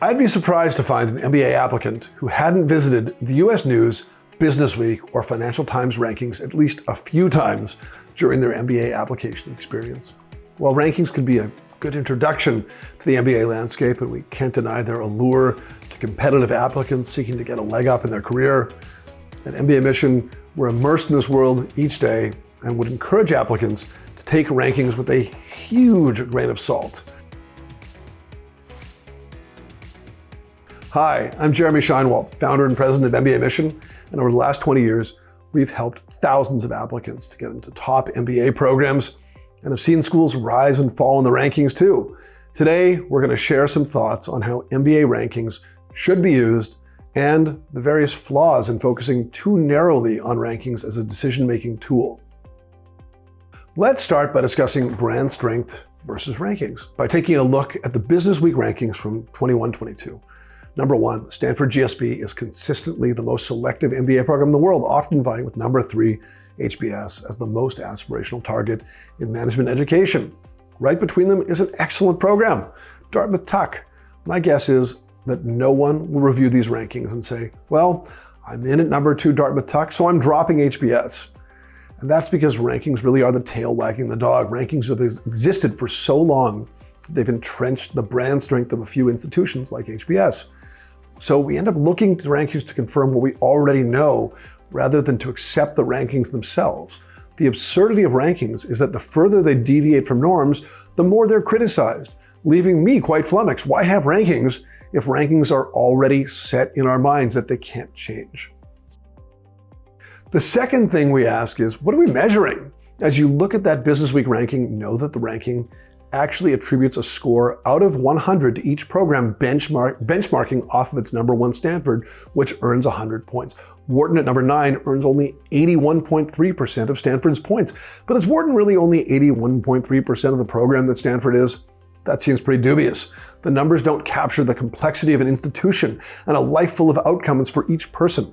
I'd be surprised to find an MBA applicant who hadn't visited the US News, Business Week, or Financial Times rankings at least a few times during their MBA application experience. While rankings could be a good introduction to the MBA landscape, and we can't deny their allure to competitive applicants seeking to get a leg up in their career, at mbaMission, we're immersed in this world each day and would encourage applicants to take rankings with a huge grain of salt. Hi, I'm Shinewald, founder and president of mbaMission, and over the last 20 years, we've helped thousands of applicants to get into top MBA programs and have seen schools rise and fall in the rankings too. Today, we're going to share some thoughts on how MBA rankings should be used and the various flaws in focusing too narrowly on rankings as a decision-making tool. Let's start by discussing brand strength versus rankings by taking a look at the Business Week rankings from 21-22. Number one, Stanford GSB is consistently the most selective MBA program in the world, often vying with number 3, HBS, as the most aspirational target in management education. Right between them is an excellent program, Dartmouth Tuck. My guess is that no one will review these rankings and say, well, I'm in at number 2 Dartmouth Tuck, so I'm dropping HBS. And that's because rankings really are the tail wagging the dog. Rankings have existed for so long, they've entrenched the brand strength of a few institutions like HBS. So we end up looking to rankings to confirm what we already know rather than to accept the rankings themselves. The absurdity of rankings is that the further they deviate from norms, the more they're criticized, leaving me quite flummoxed. Why have rankings if rankings are already set in our minds that they can't change? The second thing we ask is, what are we measuring? As you look at that Business Week ranking, know that the ranking actually attributes a score out of 100 to each program, benchmarking off of its number 1 Stanford, which earns 100 points. Wharton at number 9 earns only 81.3% of Stanford's points. But is Wharton really only 81.3% of the program that Stanford is? That seems pretty dubious. The numbers don't capture the complexity of an institution and a life full of outcomes for each person.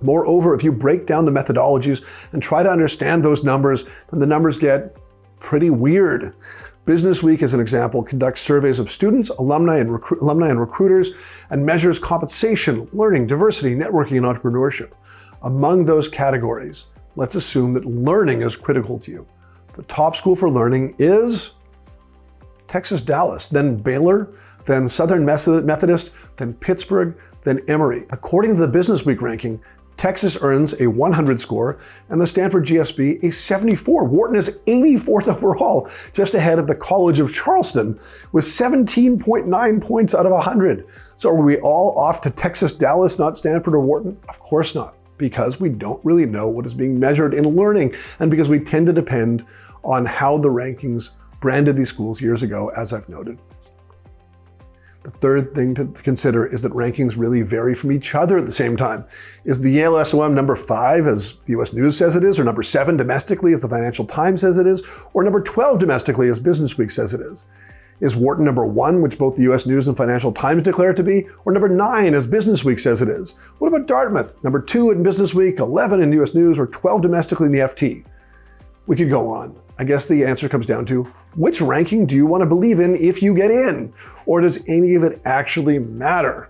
Moreover, if you break down the methodologies and try to understand those numbers, then the numbers get pretty weird. Business Week, as an example, conducts surveys of students, alumni and recruiters, and measures compensation, learning, diversity, networking, and entrepreneurship. Among those categories, let's assume that learning is critical to you. The top school for learning is Texas Dallas, then Baylor, then Southern Methodist, then Pittsburgh, then Emory. According to the Business Week ranking, Texas earns a 100 score and the Stanford GSB a 74. Wharton is 84th overall, just ahead of the College of Charleston with 17.9 points out of 100. So are we all off to Texas Dallas, not Stanford or Wharton? Of course not, because we don't really know what is being measured in learning and because we tend to depend on how the rankings branded these schools years ago, as I've noted. The third thing to consider is that rankings really vary from each other at the same time. Is the Yale SOM number 5, as the US News says it is, or number 7 domestically, as the Financial Times says it is, or number 12 domestically, as Business Week says it is? Is Wharton number 1, which both the US News and Financial Times declare it to be, or number 9, as Business Week says it is? What about Dartmouth? Number 2 in Business Week, 11 in US News, or 12 domestically in the FT? We could go on. I guess the answer comes down to, which ranking do you want to believe in if you get in? Or does any of it actually matter?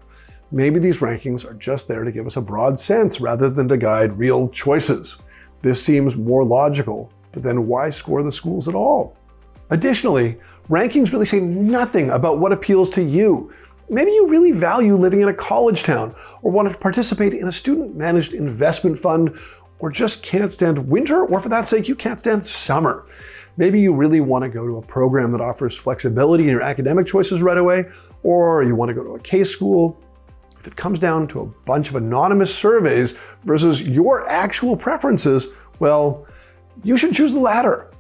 Maybe these rankings are just there to give us a broad sense rather than to guide real choices. This seems more logical, but then why score the schools at all? Additionally, rankings really say nothing about what appeals to you. Maybe you really value living in a college town or want to participate in a student-managed investment fund, or just can't stand winter, or for that sake, you can't stand summer. Maybe you really want to go to a program that offers flexibility in your academic choices right away, or you want to go to a K school. If it comes down to a bunch of anonymous surveys versus your actual preferences, well, you should choose the latter.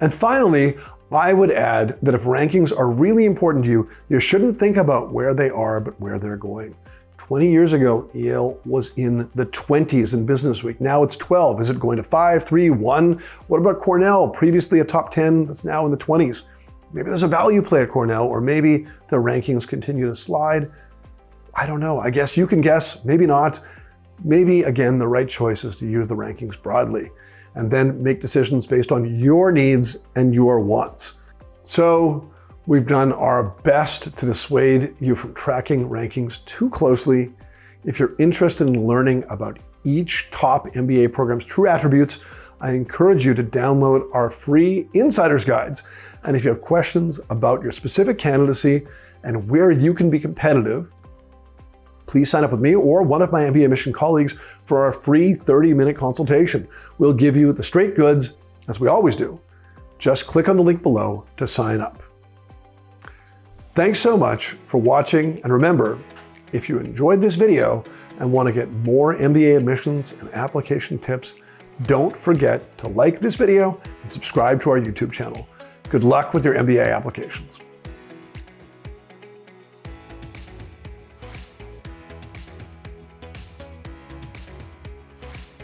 And finally, I would add that if rankings are really important to you, you shouldn't think about where they are, but where they're going. 20 years ago, Yale was in the 20s in Business Week. Now it's 12. Is it going to 5, 3, 1? What about Cornell, previously a top 10 that's now in the 20s? Maybe there's a value play at Cornell, or maybe the rankings continue to slide. I don't know. I guess you can guess, maybe not. Maybe, again, the right choice is to use the rankings broadly and then make decisions based on your needs and your wants. So We've done our best to dissuade you from tracking rankings too closely. If you're interested in learning about each top MBA program's true attributes, I encourage you to download our free Insider's Guides. And if you have questions about your specific candidacy and where you can be competitive, please sign up with me or one of my mbaMission colleagues for our free 30-minute consultation. We'll give you the straight goods, as we always do. Just click on the link below to sign up. Thanks so much for watching, and remember, if you enjoyed this video and want to get more MBA admissions and application tips, don't forget to like this video and subscribe to our YouTube channel. Good luck with your MBA applications.